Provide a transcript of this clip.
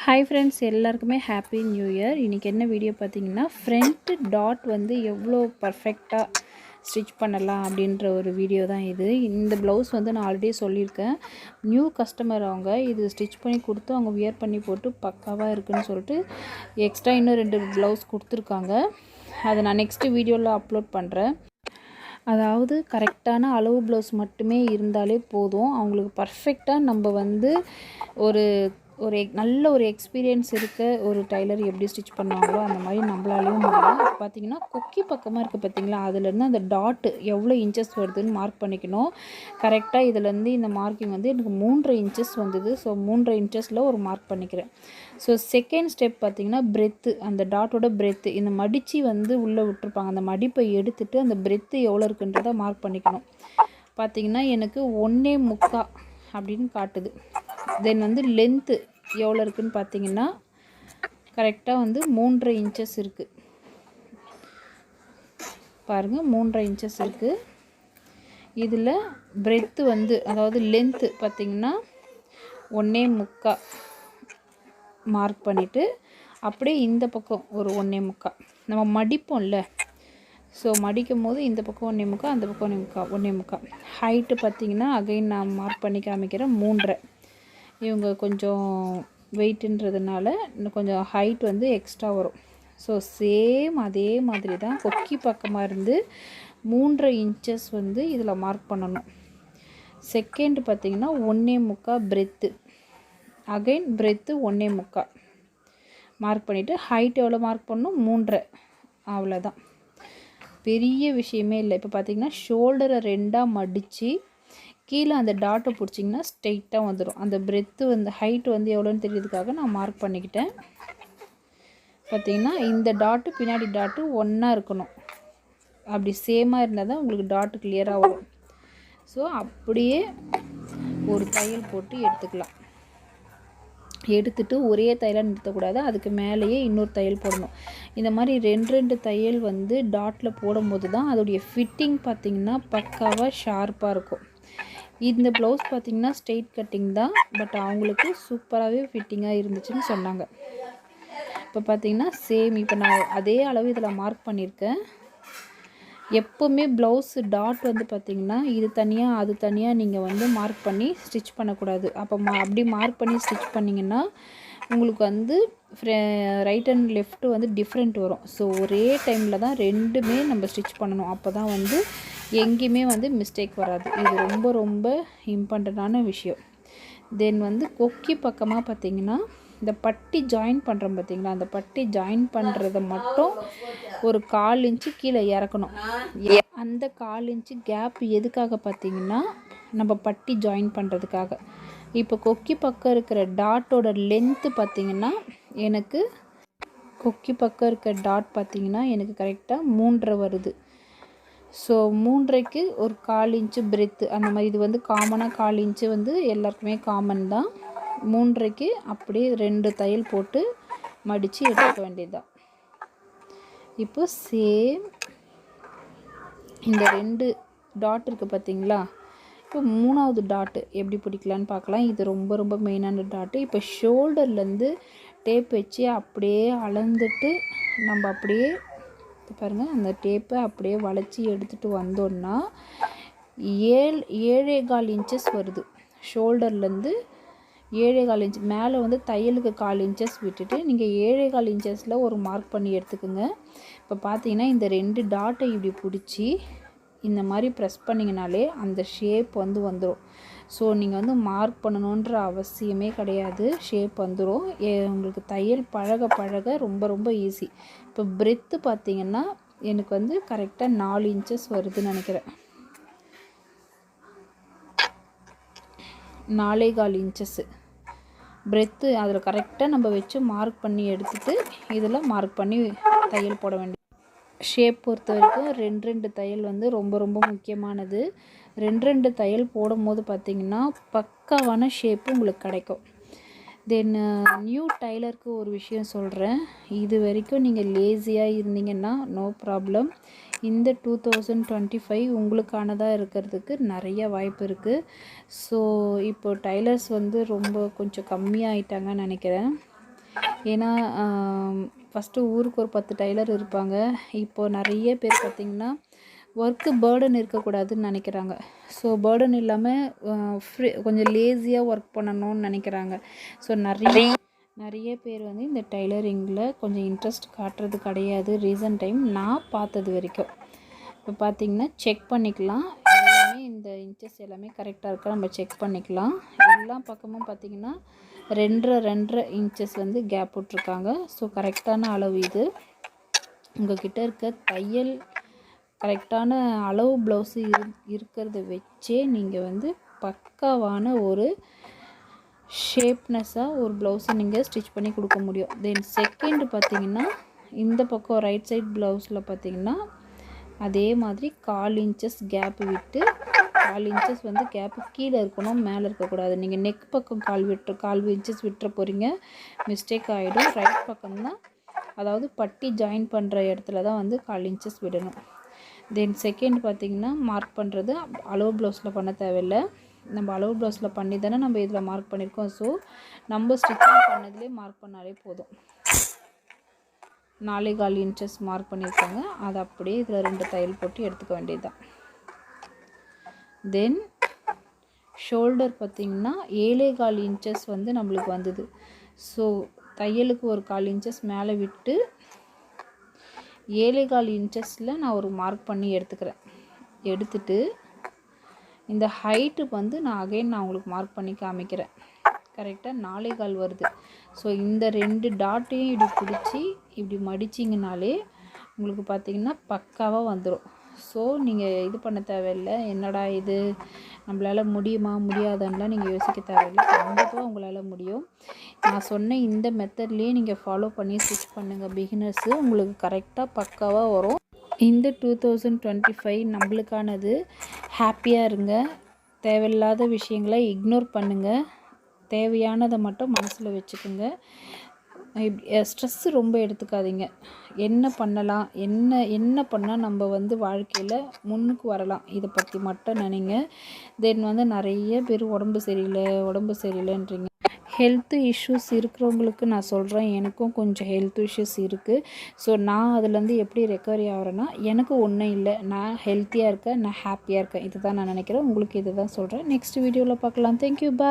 Hi friends, எல்லாருக்குமே happy new year. இன்றைக்கி என்ன வீடியோ பார்த்தீங்கன்னா, ஃப்ரண்ட் டாட் வந்து எவ்வளோ பர்ஃபெக்டாக ஸ்டிச் பண்ணலாம் அப்படின்ற ஒரு வீடியோ தான் இது. இந்த ப்ளவுஸ் வந்து நான் ஆல்ரெடி சொல்லியிருக்கேன். நியூ கஸ்டமர் அவங்க இது ஸ்டிச் பண்ணி கொடுத்து அவங்க வியர் பண்ணி போட்டு பக்காவாக இருக்குதுன்னு சொல்லிட்டு எக்ஸ்ட்ரா இன்னும் 2 ப்ளவுஸ் கொடுத்துருக்காங்க. அதை நான் நெக்ஸ்ட்டு வீடியோவில் அப்லோட் பண்ணுறேன். அதாவது கரெக்டான அளவு ப்ளவுஸ் மட்டுமே இருந்தாலே போதும். அவங்களுக்கு பர்ஃபெக்டாக நம்ம வந்து ஒரு நல்ல ஒரு எக்ஸ்பீரியன்ஸ் இருக்க ஒரு டைலர் எப்படி ஸ்டிச் பண்ணுவாங்களோ அந்த மாதிரி நம்மளாலேயும் முடியும். இப்போ பார்த்தீங்கன்னா கொக்கி பக்கமாக இருக்குது பார்த்தீங்களா, அதுலேருந்து அந்த டாட்டு எவ்வளோ இன்ச்சஸ் வருதுன்னு மார்க் பண்ணிக்கணும். கரெக்டாக இதுலேருந்து இந்த மார்க்கிங் வந்து எனக்கு 3.5 இன்ச்சஸ் வந்தது. ஸோ 3.5 இன்ச்சஸில் ஒரு மார்க் பண்ணிக்கிறேன். ஸோ செகண்ட் ஸ்டெப் பார்த்திங்கன்னா பிரெத்து, அந்த டாட்டோட பிரெத்து இந்த மடித்து வந்து உள்ளே விட்டுருப்பாங்க. அந்த மடிப்பை எடுத்துகிட்டு அந்த பிரெத்து எவ்வளோ இருக்குன்றதை மார்க் பண்ணிக்கணும். பார்த்திங்கன்னா எனக்கு 1.25 அப்படின்னு காட்டுது. தென் வந்து லென்த்து எவ்வளோ இருக்குதுன்னு பார்த்தீங்கன்னா கரெக்டாக வந்து 3.5 இன்ச்சஸ் இருக்குது. பாருங்கள், 3.5 இன்ச்சஸ் இருக்குது. இதில் பிரெத்து வந்து அதாவது லென்த்து பார்த்திங்கன்னா 1.25 மார்க் பண்ணிவிட்டு அப்படியே இந்த பக்கம் ஒரு 1.25 நம்ம மடிப்போம்ல. ஸோ மடிக்கும் போது இந்த பக்கம் 1.25 அந்த பக்கம் 1.25. ஹைட்டு பார்த்திங்கன்னா அகைன் நான் மார்க் பண்ணி காமிக்கிறேன் 3.5. இவங்க கொஞ்சம் வெயிட்டுன்றதுனால இன்னும் கொஞ்சம் ஹைட் வந்து எக்ஸ்ட்ரா வரும். ஸோ சேம் அதே மாதிரி தான் கொக்கி பக்கமாக இருந்து 3.5 இன்ச்சஸ் வந்து இதில் மார்க் பண்ணணும். செகண்ட் பார்த்திங்கன்னா 1.25 பிரெத்து, அகைன் பிரெத்து 1.25 மார்க் பண்ணிவிட்டு ஹைட் எவ்வளோ மார்க் பண்ணணும் 3.5. அவ்வளோதான், பெரிய விஷயமே இல்லை. இப்போ பார்த்திங்கன்னா ஷோல்டரை 2ஆக மடித்து கீழே அந்த டாட்டை பிடிச்சிங்கன்னா ஸ்ட்ரெயிட்டாக வந்துடும். அந்த பிரெத்து வந்து ஹைட் வந்து எவ்வளோன்னு தெரியறதுக்காக நான் மார்க் பண்ணிக்கிட்டேன். பார்த்திங்கன்னா இந்த டாட்டு பின்னாடி டாட்டு ஒன்றா இருக்கணும். அப்படி சேமாக இருந்தால் தான் உங்களுக்கு டாட்டு கிளியராக வரும். ஸோ அப்படியே ஒரு தையல் போட்டு எடுத்துக்கலாம். எடுத்துட்டு ஒரே தையலாக நிறுத்தக்கூடாது, அதுக்கு மேலேயே இன்னொரு தையல் போடணும். இந்த மாதிரி 2 தையல் வந்து டாட்டில் போடும்போது தான் அதோடைய ஃபிட்டிங் பார்த்திங்கன்னா பக்காவாக ஷார்ப்பாக இருக்கும். இந்த ப்ளவுஸ் பார்த்திங்கன்னா ஸ்ட்ரெயிட் கட்டிங் தான், பட் அவங்களுக்கு சூப்பராகவே ஃபிட்டிங்காக இருந்துச்சுன்னு சொன்னாங்க. இப்போ பார்த்திங்கன்னா சேம் இப்போ நான் அதே அளவு இதில் மார்க் பண்ணியிருக்கேன். எப்போவுமே ப்ளவுஸு டாட் வந்து பார்த்திங்கன்னா இது தனியாக அது தனியாக நீங்கள் வந்து மார்க் பண்ணி ஸ்டிச் பண்ணக்கூடாது. அப்போ அப்படி மார்க் பண்ணி ஸ்டிச் பண்ணிங்கன்னா உங்களுக்கு வந்து ரைட் அண்ட் லெஃப்ட்டு வந்து டிஃப்ரெண்ட் வரும். ஸோ ஒரே டைமில் தான் 2மே நம்ம ஸ்டிச் பண்ணணும். அப்போ தான் வந்து எங்கேயுமே வந்து மிஸ்டேக் வராது. இது ரொம்ப ரொம்ப இம்பார்ட்டண்ட்டான விஷயம். தென் வந்து கொக்கி பக்கமாக பார்த்திங்கன்னா இந்த பட்டி ஜாயின் பண்ணுறோம் பார்த்திங்களா, அந்த பட்டி ஜாயின் பண்ணுறத மட்டும் ஒரு 1/4 இன்ச்சு கீழே இறக்கணும். அந்த 1/4 இன்ச்சு கேப் எதுக்காக பார்த்திங்கன்னா நம்ம பட்டி ஜாயின் பண்ணுறதுக்காக. இப்போ கொக்கி பக்கம் இருக்கிற டாட்டோட லென்த்து பார்த்திங்கன்னா எனக்கு கொக்கி பக்கம் இருக்கிற டாட் பார்த்திங்கன்னா எனக்கு கரெக்டாக 3.5 வருது. ஸோ 3.5க்கு ஒரு 1/4 இன்ச்சு பிரெத்து அந்த மாதிரி. இது வந்து காமனாக 1/4 இன்ச்சு வந்து எல்லாருக்குமே காமன் தான். 3.5க்கு அப்படியே 2 தையல் போட்டு மடித்து எடுத்துக்க வேண்டியது தான். இப்போ சேம் இந்த 2 டாட் இருக்குது பார்த்திங்களா. இப்போ 3வது டாட்டு எப்படி பிடிக்கலான்னு பார்க்கலாம். இது ரொம்ப ரொம்ப மெயினான டாட்டு. இப்போ ஷோல்டர்லேருந்து டேப் வச்சு அப்படியே அளந்துட்டு நம்ம அப்படியே பாருங்கள் அந்த டேப்பை அப்படியே வளைச்சி எடுத்துகிட்டு வந்தோன்னா 7.25 இன்ச்சஸ் வருது. ஷோல்டர்லேருந்து 7.25 இன்ச் மேலே வந்து தையலுக்கு 1/4 இன்ச்சஸ் விட்டுட்டு நீங்கள் 7.25 இன்ச்சஸில் ஒரு மார்க் பண்ணி எடுத்துக்கோங்க. இப்போ பார்த்தீங்கன்னா இந்த 2 டாட்டை இப்படி பிடிச்சி இந்த மாதிரி ப்ரெஸ் பண்ணிங்கனாலே அந்த ஷேப் வந்து வந்துடும். ஸோ நீங்கள் வந்து மார்க் பண்ணணுன்ற அவசியமே கிடையாது, ஷேப் வந்துடும். உங்களுக்கு தையல் பழக பழக ரொம்ப ரொம்ப ஈஸி. இப்போ பிரெத்து பார்த்திங்கன்னா எனக்கு வந்து கரெக்டாக 4 இன்ச்சஸ் வருதுன்னு நினைக்கிறேன். 4.25 இன்ச்சஸ்ஸு பிரெத்து. அதில் கரெக்டாக நம்ம வச்சு மார்க் பண்ணி எடுத்துகிட்டு இதில் மார்க் பண்ணி தையல் போட வேண்டியது. ஷேப் பொறுத்த வரைக்கும் 2 தையல் வந்து ரொம்ப ரொம்ப முக்கியமானது. 2 தையல் போடும்போது பார்த்திங்கன்னா பக்காவான ஷேப்பு உங்களுக்கு கிடைக்கும். தென் நியூ டைலருக்கு ஒரு விஷயம் சொல்கிறேன். இது வரைக்கும் நீங்கள் லேசியாக இருந்தீங்கன்னா நோ ப்ராப்ளம். இந்த 2025 உங்களுக்கானதாக இருக்கிறதுக்கு நிறைய வாய்ப்பு இருக்குது. ஸோ இப்போ டைலர்ஸ் வந்து ரொம்ப கொஞ்சம் கம்மியாகிட்டாங்கன்னு நினைக்கிறேன். ஏன்னா ஃபஸ்ட்டு ஊருக்கு ஒரு 10 டைலர் இருப்பாங்க. இப்போது நிறைய பேர் பார்த்திங்கன்னா ஒர்க்கு பேர்டன் இருக்கக்கூடாதுன்னு நினைக்கிறாங்க. ஸோ பேர்டன் இல்லாமல் கொஞ்சம் லேசியாக ஒர்க் பண்ணணும்னு நினைக்கிறாங்க. ஸோ நிறைய பேர் வந்து இந்த டைலரிங்கில் கொஞ்சம் இன்ட்ரெஸ்ட் காட்டுறது கிடையாது ரீசன்ட் டைம் நான் பார்த்தது வரைக்கும். இப்போ பார்த்திங்கன்னா செக் பண்ணிக்கலாம், எல்லாமே இந்த இன்ச்சஸ் எல்லாமே கரெக்டாக இருக்கா நம்ம செக் பண்ணிக்கலாம். எல்லா பக்கமும் பார்த்திங்கன்னா 2.5 இன்ச்சஸ் வந்து கேப் விட்ருக்காங்க. ஸோ கரெக்டான அளவு இது. உங்கள்கிட்ட இருக்க தையல் கரெக்டான அளவு ப்ளவுஸு இருக்கிறத வச்சே நீங்கள் வந்து பக்காவான ஒரு ஷேப்னஸாக ஒரு ப்ளவுஸை நீங்கள் ஸ்டிச் பண்ணி கொடுக்க முடியும். தென் செகண்ட் பார்த்திங்கன்னா இந்த பக்கம் ரைட் சைட் ப்ளவுஸில் பார்த்திங்கன்னா அதே மாதிரி 1/4 இன்ச்சஸ் கேப்பு விட்டு 1/4 இன்ச்சஸ் வந்து கேப்பு கீழே இருக்கணும், மேலே இருக்கக்கூடாது. நீங்கள் நெக் பக்கம் 1/4 இன்ச்சஸ் விட்டுற போகிறீங்க, மிஸ்டேக் ஆகிடும். ரைட் பக்கம்தான், அதாவது பட்டி ஜாயின் பண்ணுற இடத்துல தான் வந்து 1/4 இன்ச்சஸ் விடணும். தென் செகண்ட் பார்த்திங்கன்னா மார்க் பண்ணுறது அளவு ப்ளவுஸில் பண்ண தேவையில்லை, நம்ம அளவு ப்ளவுஸில் பண்ணி தானே நம்ம இதில் மார்க் பண்ணியிருக்கோம். ஸோ நம்ம ஸ்டிச்சிங் பண்ணதுலேயே மார்க் பண்ணாலே போதும். 4.25 இன்ச்சஸ் மார்க் பண்ணியிருக்காங்க, அதை அப்படியே இதில் 2 தையல் போட்டு எடுத்துக்க வேண்டியது தான். தென் ஷோல்டர் பார்த்திங்கன்னா 7.25 இன்ச்சஸ் வந்து நம்மளுக்கு வந்தது. ஸோ தையலுக்கு ஒரு 1/4 இன்ச்சஸ் மேலே விட்டு 7.25 இன்ச்சஸில் நான் ஒரு மார்க் பண்ணி எடுத்துக்கிறேன். எடுத்துட்டு இந்த ஹைட்டுக்கு வந்து நான் உங்களுக்கு மார்க் பண்ணி காமிக்கிறேன். கரெக்டாக 4.25 வருது. ஸோ இந்த 2 டாட்டையும் இப்படி பிடிச்சி இப்படி மடிச்சிங்கனாலே உங்களுக்கு பார்த்திங்கன்னா பக்காவாக வந்துடும். ஸோ நீங்கள் இது பண்ண தேவையில்லை, என்னடா இது நம்மளால் முடியுமா முடியாதான்லாம் நீங்கள் யோசிக்க தேவையில்லை. கண்டிப்பாக உங்களால் முடியும். நான் சொன்ன இந்த மெத்தட்லேயே நீங்கள் ஃபாலோ பண்ணி ஸ்டிச் பண்ணுங்கள் பிகினர்ஸு, உங்களுக்கு கரெக்டாக பக்காவாக வரும். இந்த 2025 நம்மளுக்கானது. ஹாப்பியாக இருங்க, தேவையில்லாத விஷயங்களை இக்னோர் பண்ணுங்கள், தேவையானதை மட்டும் மனசில் வச்சுக்கோங்க. ஸ்ட்ரெஸ்ஸு ரொம்ப எடுத்துக்காதீங்க. என்ன பண்ணலாம், என்ன பண்ணால் நம்ம வந்து வாழ்க்கையில் முன்னுக்கு வரலாம், இதை பற்றி மட்டும் நினைங்க. தென் வந்து நிறைய பேர் உடம்பு சரியில்லைன்றீங்க. ஹெல்த் இஷ்யூஸ் இருக்கிறவங்களுக்கு நான் சொல்கிறேன், எனக்கும் கொஞ்சம் ஹெல்த் இஷ்யூஸ் இருக்குது. ஸோ நான் அதுலேருந்து எப்படி ரெக்கவரி ஆகிறேன்னா, எனக்கு ஒன்றும் இல்லை, நான் ஹெல்த்தியாக இருக்கேன், நான் ஹாப்பியாக இருக்கேன், இது தான் நான் நினைக்கிறேன். உங்களுக்கு இது தான் சொல்கிறேன். நெக்ஸ்ட் வீடியோவில் பார்க்கலாம். தேங்க்யூ, பாய்.